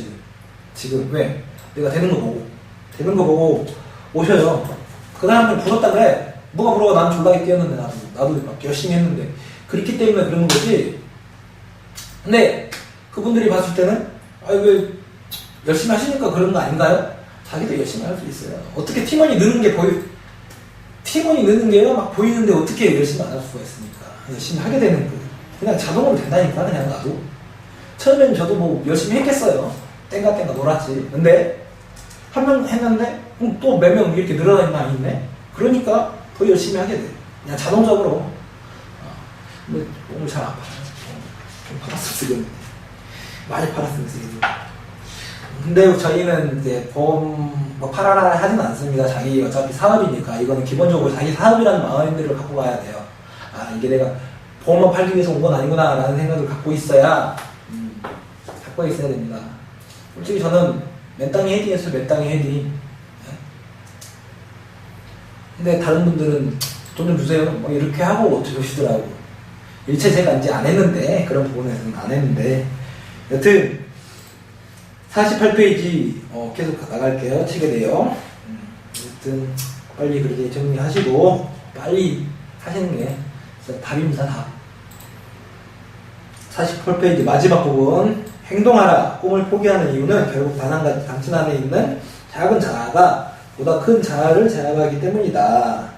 지금 왜? 내가 되는 거 보고 오셔요. 그 사람들 부럽다 그래. 뭐가 부러워? 난 졸라게 뛰었는데 나도 막 열심히 했는데. 그렇기 때문에 그런 거지. 근데 그분들이 봤을 때는 왜 열심히 하시니까 그런 거 아닌가요? 자기도 열심히 할 수 있어요. 어떻게 팀원이 느는 게요? 막 보이는데 어떻게 열심히 안 할 수가 있습니까? 열심히 하게 되는 거예요. 그냥 자동으로 된다니까. 그냥 나도 처음엔 저도 뭐 열심히 했겠어요. 땡가 놀았지. 근데 한 명 했는데 또 몇 명 이렇게 늘어나는 있네. 그러니까 더 열심히 하게 돼. 그냥 자동적으로. 근데 오늘 잘 안 팔아요. 좀 팔았으면 쓰겠는데. 많이 팔았으면 쓰겠는데. 근데 저희는 이제 보험 팔아라 하진 않습니다. 자기 어차피 사업이니까. 이거는 기본적으로 자기 사업이라는 마인드를 갖고 가야 돼요. 이게 내가 보험만 팔기 위해서 온 건 아니구나 라는 생각을 갖고 있어야 됩니다. 솔직히 저는 몇 땅이 헤딩했어요. 몇 땅이 헤딩. 근데 다른 분들은 돈 좀 주세요. 뭐 이렇게 하고 어떻게 오시더라고. 일체 제가 이제 안 했는데, 그런 부분에서는 안 했는데. 여튼 48페이지 계속 나갈게요. 책에 대해요. 여튼 빨리 그렇게 정리하시고 빨리 하시는 게 진짜 답입니다. 답. 48페이지 마지막 부분. 행동하라. 꿈을 포기하는 이유는 결국 단 한 가지 당신 안에 있는 작은 자아가 보다 큰 자아를 제압하기 때문이다.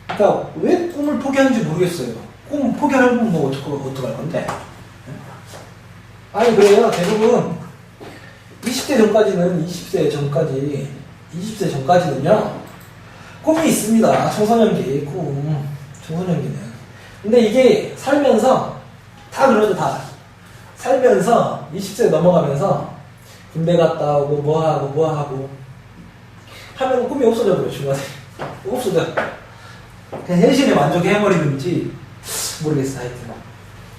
그러니까 왜 꿈을 포기하는지 모르겠어요. 꿈 포기하면 뭐 어떡할 건데? 아니, 그래요. 대부분 20대 전까지는, 20대 전까지는요, 꿈이 있습니다. 청소년기, 꿈. 청소년기는. 근데 이게 살면서, 다 그러죠, 다. 살면서, 20세 넘어가면서, 군대 갔다 오고, 뭐 하고, 하면 꿈이 없어져 버려, 중간에. 없어져. 그냥 현실에 만족해버리는지, 모르겠어, 하여튼.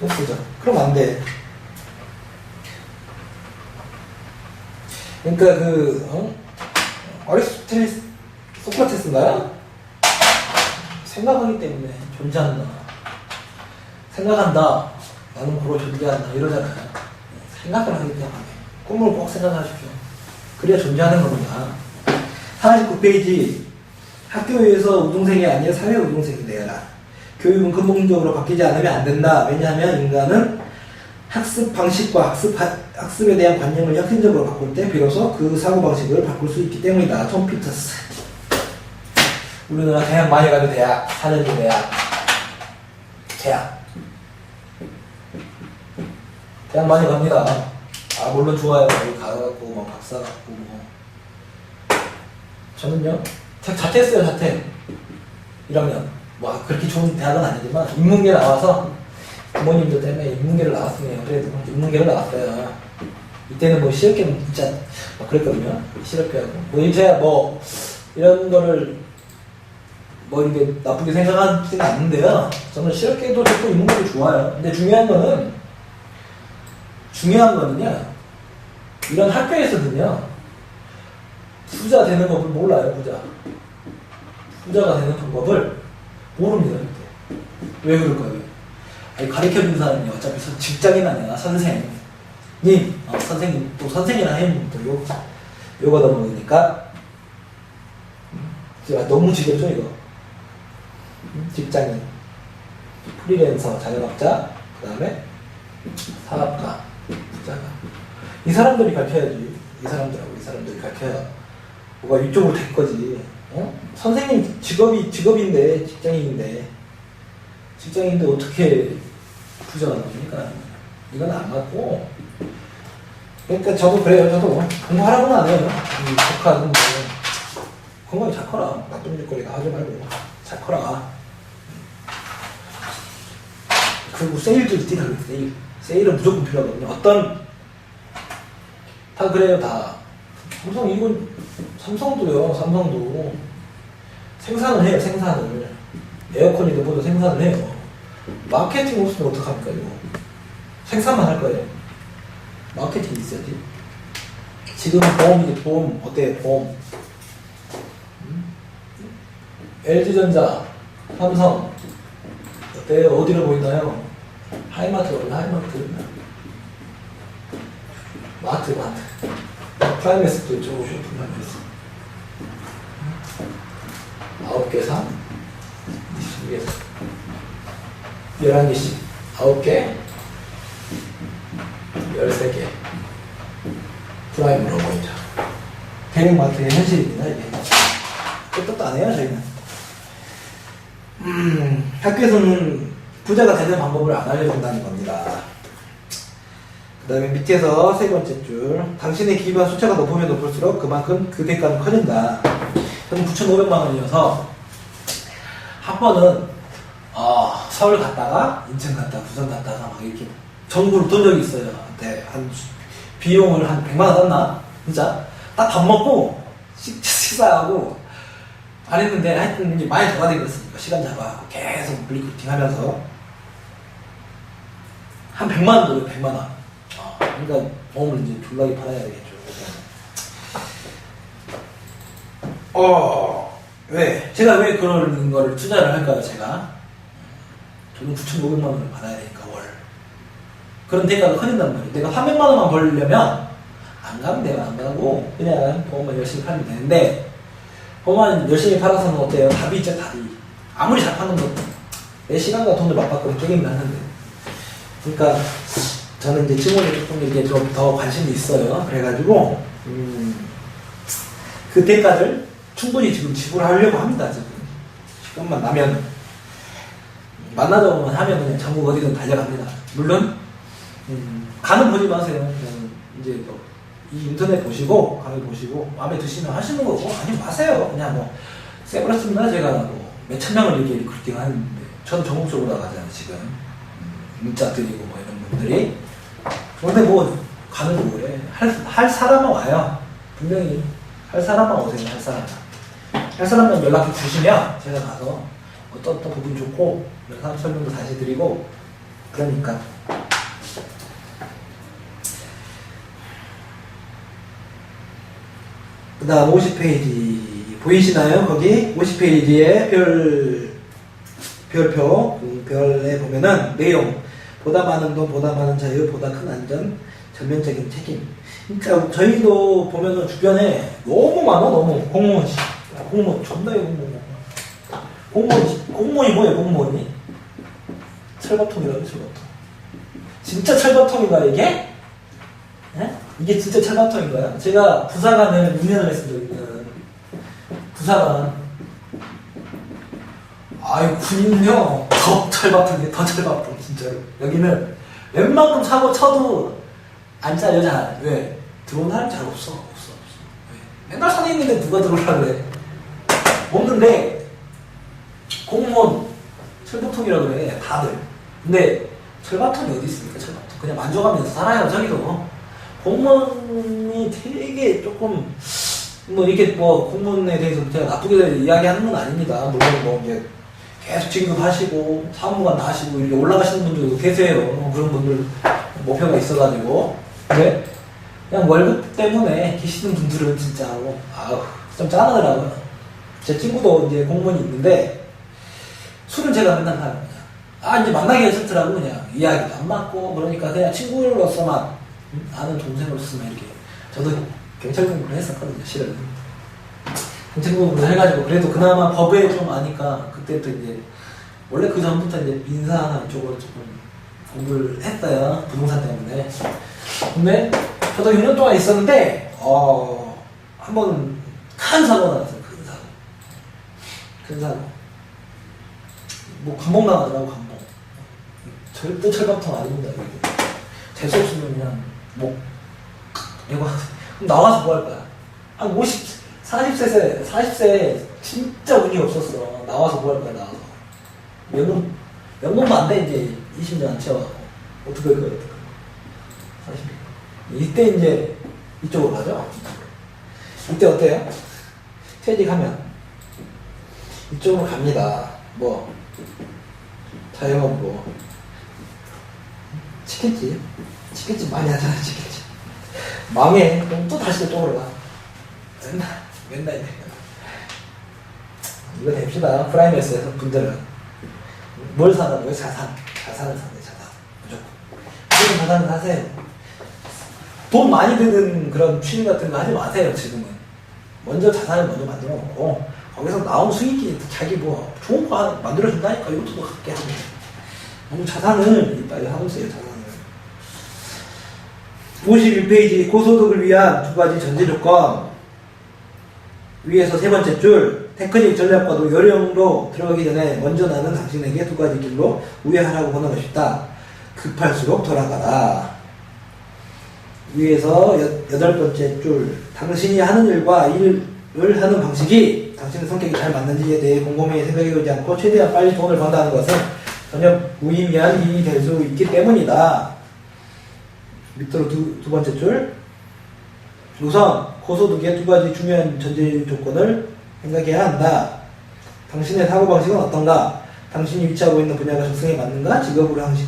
없어져. 그럼 안 돼. 그러니까 어리스토텔레스, 소크라테스인가요? 생각하기 때문에 존재한다. 생각한다. 나는 고로 존재한다. 이러잖아요. 생각을 하기 때문에. 꿈을 꼭 생각하십시오. 그래야 존재하는 겁니다. 49페이지. 학교에서 우등생이 아니라 사회 우등생이 되어라. 교육은 근본적으로 바뀌지 않으면 안 된다. 왜냐하면 인간은 학습 방식과 학습에 대한 관념을 혁신적으로 바꿀 때 비로소 그 사고방식을 바꿀 수 있기 때문이다. 톰 피터스. 우리나라 대학 많이 가도 대학, 4년제 대학. 대학 많이 갑니다. 물론 좋아요. 여기 가갖고, 박사 갖고, 저는요, 자퇴했어요, 자퇴. 1학년. 그렇게 좋은 대학은 아니지만, 인문계 나와서, 부모님들 때문에 인문계를 나왔으네요. 그래도 인문계를 나왔어요. 이때는 실업계는 진짜 그랬거든요. 실업계하고. 이제 이런 거를 이렇게 나쁘게 생각하지는 않는데요. 저는 실업계도 좋고 인문계도 좋아요. 근데 중요한 거는요. 이런 학교에서는요. 부자 되는 법을 몰라요, 부자가 되는 방법을 모릅니다, 그때. 왜 그럴까요? 가르쳐주는 사람이 어차피 직장인 아니야, 선생님, 선생님, 또 선생이나 햄, 또 요가 넘어오니까, 제가 너무 지겹죠, 이거. 직장인, 프리랜서, 자영업자, 그 다음에 사업가, 부자가. 이 사람들이 가르쳐야지. 이 사람들이 가르쳐야 뭐가 이쪽으로 될 거지. 선생님 직업인데, 직장인인데 어떻게 부자가 나옵니까? 이건 안 맞고. 그러니까 저도 그래요. 저도 공부하라고는 안 해요. 조카는 건강히 잘 커라. 나쁜 짓거리나 하지 말고 잘 커라. 그리고 세일도 뛰다 그래요. 세일은 무조건 필요하거든요. 다 그래요, 다. 삼성도 생산을 해요, 생산을. 에어컨이든 뭐든 생산을 해요. 마케팅 없으면 어떡합니까, 이거? 생산만 할 거예요. 마케팅이 있어야지. 지금은 보험이지, 보험. 어때요, 보험? LG전자, 삼성. 어때요? 어디로 보이나요? 하이마트. 마트. 프라이메스도 이쪽으로 오시고, 프라이메스. 9개 사, 20개 사. 11개씩 9개 13개 프라임으로 보이죠. 대형마트의 현실입니다. 이게 끝도 안 해요, 저희는. 학교에서는 부자가 되는 방법을 안 알려준다는 겁니다. 그 다음에 밑에서 세 번째 줄, 당신의 기부한 숫자가 높으면 높을수록 그만큼 그 대가는 커진다. 저는 9,500만 원이어서 한 번은 서울 갔다가 인천 갔다가 부산 갔다가 막 이렇게 전국을 돈 적이 있어요. 네, 비용을 한 100만 원 썼나? 진짜 딱 밥 먹고 식사하고 안 했는데 하여튼 이제 많이 돌아다녔으니까 시간 잡아 계속 리크루팅 하면서 한 100만 원 돌려요. 100만 원. 그러니까 몸을 이제 졸라게 팔아야 되겠죠. 왜? 제가 왜 그런 거를 투자를 할까요, 제가? 저는 9,500만 원을 받아야 되니까, 월. 그런 대가가 커진단 말이에요. 내가 300만 원만 벌려면, 안 가면 돼요, 안 가고, 그냥 보험만 열심히 팔면 되는데, 보험만 열심히 팔아서는 어때요? 답이 있죠, 답이. 아무리 잘 파는 것도. 내 시간과 돈을 맞바꾸는 게임을 하는데. 그러니까, 저는 이제 증권에 조금 이게 좀 더 관심이 있어요. 그래가지고, 그 대가를 충분히 지금 지불하려고 합니다, 지금. 시간만 나면. 만나자고만 하면 그냥 전국 어디든 달려갑니다. 물론 가는 보지 마세요. 그냥 이제 이 인터넷 보시고 강의 보시고 마음에 드시면 하시는 거고 아니면 마세요. 그냥 뭐 세버렸습니다. 제가 뭐 몇천 명을 이렇게 리크루팅 하는데 저는 전국적으로 나가잖아요 지금. 문자 드리고 뭐 이런 분들이. 근데 뭐 가는 거 그래. 할 사람은 와요. 분명히 할 사람만 오세요. 할 사람만 연락해 주시면 제가 가서 어떤 부분 좋고 사업 설명도 다시 드리고 그러니까. 그 다음 50페이지 보이시나요? 거기 50페이지에 별표 그 별에 보면은 내용 보다 많은 돈, 보다 많은 자유, 보다 큰 안전, 전면적인 책임. 진짜 저희도 보면은 주변에 너무 많아. 너무 공무원 존나게 공무원이 뭐예요? 공무원이 철밥통이라고. 철밥통 진짜 철밥통인가 이게? 네? 이게 진짜 철밥통인가요? 제가 부사관을 2년을 했습니다. 부사관. 아이 군인요 더 철밥통이에요. 더 철밥통 진짜로. 여기는 웬만큼 사고 쳐도 안 잘려 잘. 왜? 들어온 사람 잘 없어. 왜? 맨날 산에 있는데 누가 들어오라 그래. 없는데 공무원 철밥통이라 그래 다들. 근데 철밥통이 어디 있습니까? 철밥통 그냥 만족하면서 살아요. 저기도 공무원이 되게 조금 뭐 이렇게 뭐 공무원에 대해서 제가 나쁘게 이야기하는 건 아닙니다. 물론 뭐 이제 계속 진급하시고 사무관 나시고 이렇게 올라가시는 분들도 계세요. 그런 분들 목표가 있어가지고. 근데 그냥 월급 때문에 계시는 분들은 진짜로 아우 좀 짠하더라고요. 제 친구도 이제 공무원이 있는데 술은 제가 맨날 하요. 이제 만나기가 싫더라고. 그냥 이야기도 안 맞고 그러니까 그냥 친구로서만 아는 동생으로서만 이렇게. 저도 경찰 공부를 했었거든요. 실은 경찰 공부를 해가지고 그래도 그나마 법에 좀 아니까 그때부터 이제 원래 그 전부터 이제 민사 이쪽으로 조금 공부를 했어요. 부동산 때문에. 근데 저도 6년 동안 있었는데 한 번은 큰 사고가 나왔어요. 큰 사고. 뭐 감봉 나가더라고. 감봉. 절대 철밥통 아닙니다. 재수 없으면 그냥 뭐 이거 나와서 뭐 할 거야? 한 40세 진짜 운이 없었어. 나와서 뭐 할 거야? 나와서 연봉도 안 돼. 이제 20년 안 채워가고 어떻게 할 거야? 40년. 이때 이제 이쪽으로 가죠. 이때 어때요? 퇴직하면 이쪽으로 갑니다. 뭐 자영업으로 치킨집 많이 하잖아. 치킨집 망해. 그럼 또 다시 이쪽으로 가. 맨날 이래. 이거 됩시다. 프라이머스에서 분들은 뭘 사라고요? 자산을 사네. 자산 무조건 자산을 사세요. 돈 많이 드는 그런 취미 같은 거 하지 마세요. 지금은 먼저 자산을 먼저 만들어 놓고 거기서 나온 수익이 자기 뭐 좋은 거 만들어준다니까. 이것도 갖게 하고 너무 자산을 빨리 하세요. 자산을. 51페이지 고소득을 위한 두 가지 전제 조건. 위에서 세 번째 줄 테크닉 전략과도 요령으로 들어가기 전에 먼저 나는 당신에게 두 가지 길로 우회하라고 권하고 싶다. 급할수록 돌아가라. 위에서 여덟 번째 줄 당신이 하는 일과 일을 하는 방식이 당신의 성격이 잘 맞는지에 대해 곰곰이 생각해보지 않고 최대한 빨리 돈을 번다는 것은 전혀 무의미한 일이 될 수 있기 때문이다. 밑으로 두 번째 줄 우선 고소득의 두 가지 중요한 전제 조건을 생각해야 한다. 당신의 사고방식은 어떤가? 당신이 위치하고 있는 분야가 적성에 맞는가? 직업으로 항상.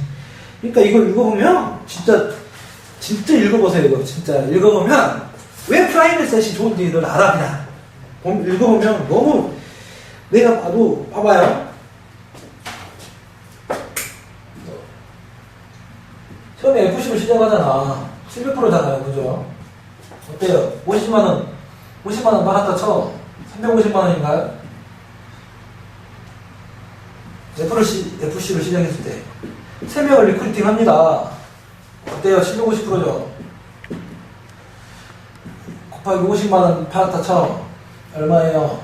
그러니까 이걸 읽어보면 진짜 읽어보세요. 이거 진짜 읽어보면 왜 프라이머셋이 좋은지를 알아. 그냥 읽어보면 너무 내가 봐도 봐봐요. 처음에 FC로 시작하잖아. 700%잖아요. 그죠? 어때요? 50만원 받았다 쳐. 350만원인가요? FC로 시작했을 때 3명을 리크루팅 합니다. 어때요? 750%죠? 곱하기 50만원 받았다 쳐. 얼마예요?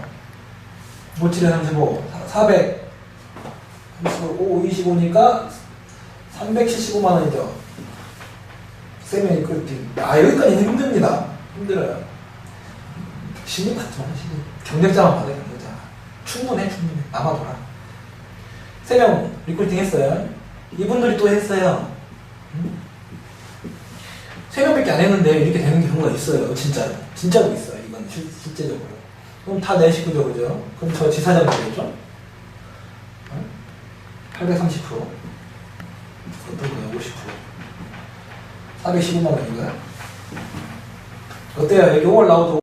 57에 35 400 5, 25니까 375만 원이죠. 세명 리크루팅. 여기까지 힘듭니다. 힘들어요. 신입 받지 마, 신입. 경력자만 받아요, 경력자. 충분해. 남아돌아. 3명 리크루팅 했어요. 이분들이 또 했어요. 3명밖에 안 했는데 이렇게 되는 경우가 있어요. 진짜로. 진짜로 있어요. 이건 실제적으로. 그럼 다 내 식구죠, 그죠? 그럼 저 지사장 되겠죠? 830%. 어떤 거예요? 50%. 415만 원인가요? 어때요? 여기 5월 나오죠?